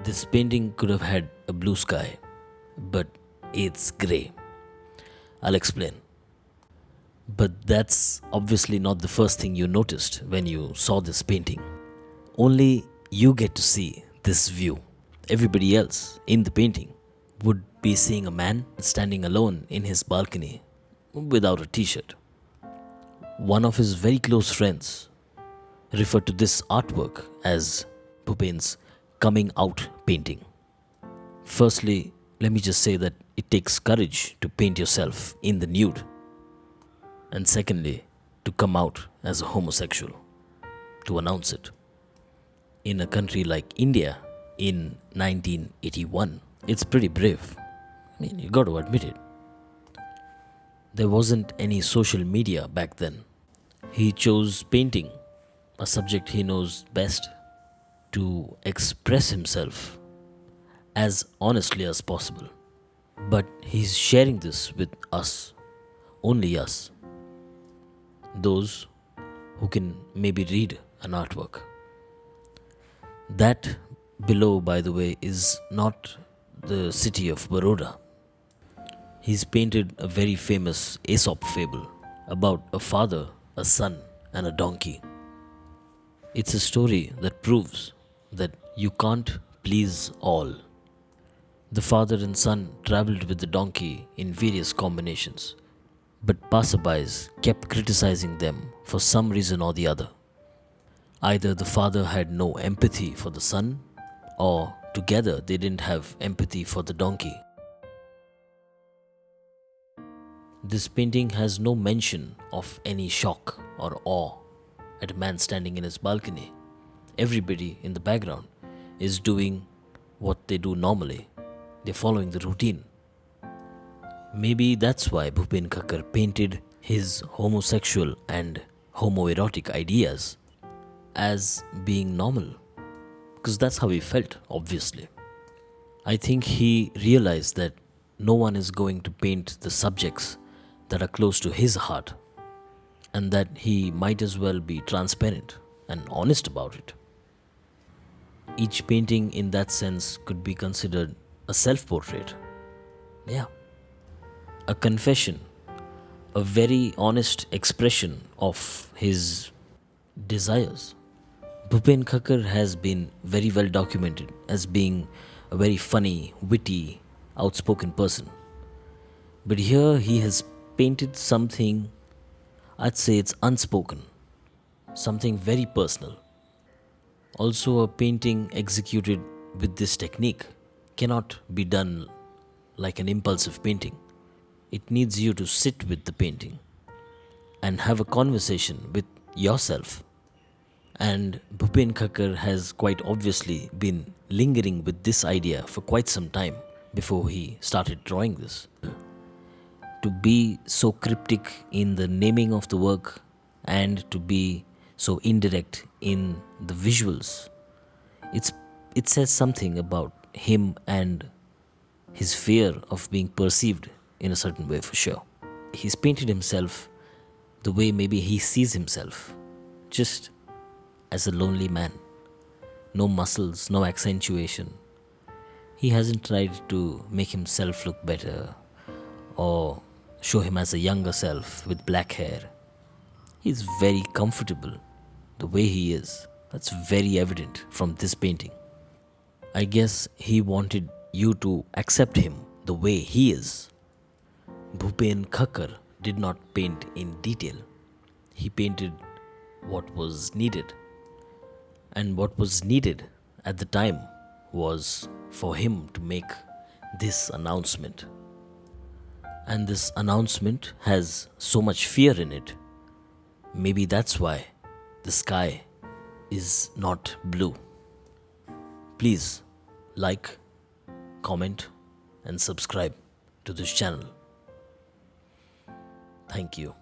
This painting could have had a blue sky, but it's grey. I'll explain. But that's obviously not the first thing you noticed when you saw this painting. Only you get to see this view. Everybody else in the painting would be seeing a man standing alone in his balcony without a t-shirt. One of his very close friends referred to this artwork as Bhupen's coming out painting. Firstly, let me just say that it takes courage to paint yourself in the nude. And secondly, to come out as a homosexual, to announce it. In a country like India in 1981, it's pretty brave. I mean, you got to admit it. There wasn't any social media back then. He chose painting, a subject he knows best, to express himself as honestly as possible. But he's sharing this with us, only us, those who can maybe read an artwork. That below, by the way, is not the city of Baroda. He's painted a very famous Aesop fable about a father, a son, and a donkey. It's a story that proves that you can't please all. The father and son traveled with the donkey in various combinations, but passerbys kept criticizing them for some reason or the other. Either the father had no empathy for the son, or together they didn't have empathy for the donkey. This painting has no mention of any shock or awe at a man standing in his balcony. Everybody in the background is doing what they do normally. They're following the routine. Maybe that's why Bhupen Khakhar painted his homosexual and homoerotic ideas as being normal. Because that's how he felt, obviously. I think he realized that no one is going to paint the subjects that are close to his heart, and that he might as well be transparent and honest about it. Each painting in that sense could be considered a self-portrait. Yeah. A confession, a very honest expression of his desires. Bhupen Khakhar has been very well documented as being a very funny, witty, outspoken person. But here he has painted something, I'd say it's unspoken, something very personal. Also, a painting executed with this technique cannot be done like an impulsive painting. It needs you to sit with the painting and have a conversation with yourself. And Bhupen Khakhar has quite obviously been lingering with this idea for quite some time before he started drawing this. To be so cryptic in the naming of the work and to be so indirect in the visuals, it says something about him and his fear of being perceived in a certain way, for sure. He's painted himself the way maybe he sees himself, just as a lonely man. No muscles, no accentuation. He hasn't tried to make himself look better or show him as a younger self with black hair. He's very comfortable the way he is. That's very evident from this painting. I guess he wanted you to accept him the way he is. Bhupen Khakhar did not paint in detail. He painted what was needed. And what was needed at the time was for him to make this announcement. And this announcement has so much fear in it. Maybe that's why the sky is not blue. Please like, comment, and subscribe to this channel. Thank you.